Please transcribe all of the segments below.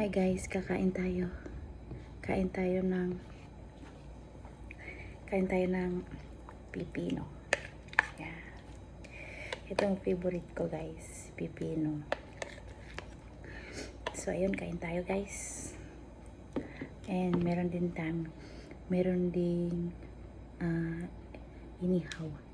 Hi guys, kakain tayo. Kain tayo ng pipino. Yeah. Ito ang favorite ko guys, pipino. So ayun, kain tayo guys. And meron din inihaw.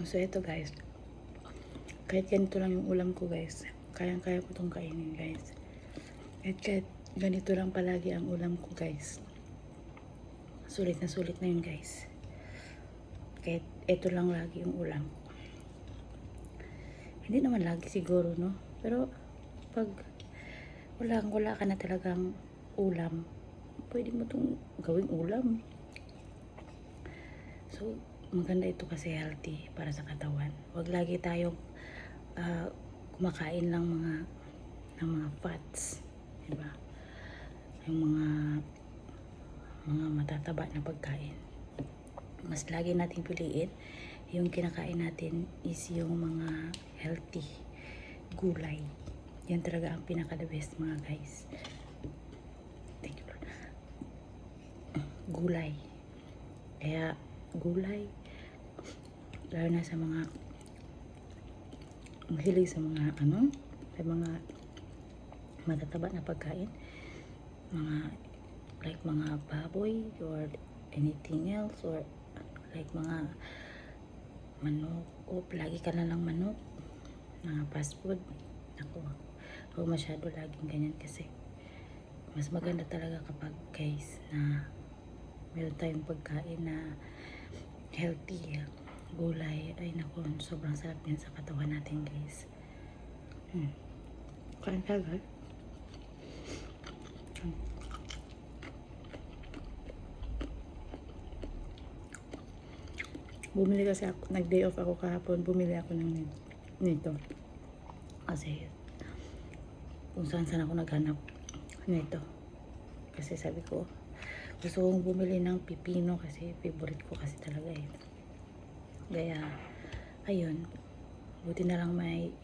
So ito guys, kahit ganito lang yung ulam ko guys, kayang-kaya ko itong kainin guys. At kahit ganito lang palagi ang ulam ko guys, sulit na yun guys. Kahit ito lang lagi yung ulam. Hindi naman lagi siguro, no? Pero pag wala ka na talagang ulam, pwede mo itong gawing ulam. So maganda ito kasi healthy para sa katawan. Huwag lagi tayong kumakain ng mga fats, diba? Yung mga matataba na pagkain. Mas lagi nating piliin yung kinakain natin is yung mga healthy gulay. Yan talaga ang pinaka the best mga guys. Thank you Lord. Gulay. Kaya gulay, lalo na sa mga mahilig sa mga sa mga matataba na pagkain, like mga baboy or anything else, or like mga manok, o lagi ka na lang manok, mga fast food. Ako masyado laging ganyan kasi mas maganda talaga kapag guys na meron tayong pagkain na healthy, gulay. Ay naku, sobrang sarap yan sa katawan natin guys. Kain ka guys. Bumili kasi ako, nag-day off ako kahapon, bumili ako ng nito. Kasi kung saan ako naghanap nito. Kasi sabi ko, gusto kong bumili ng pipino kasi favorite ko kasi talaga eh. Kaya ayun, buti na lang may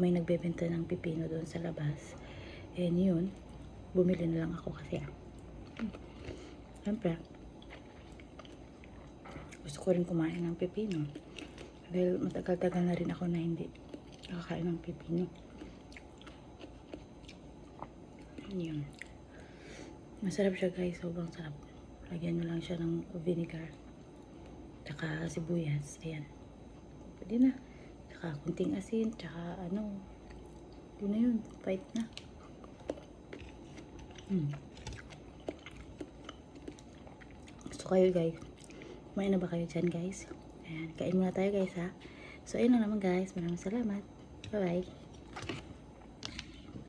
nagbebenta ng pipino doon sa labas. And yun, bumili na lang ako kasi siyempre gusto ko rin kumain ng pipino. Dahil matagal-tagal na rin ako na hindi nakakain ng pipino. Yun. Masarap siya guys, sobrang sarap. Lagyan nyo lang siya ng vinegar. Tsaka sibuyas. Ayan. Pwede na. Tsaka kunting asin. Tsaka yun na yun. Fight na. Gusto kayo guys. Kumain na ba kayo dyan guys? Ayan. Kain muna tayo guys ha. So ayun lang naman guys. Maraming salamat. Bye bye.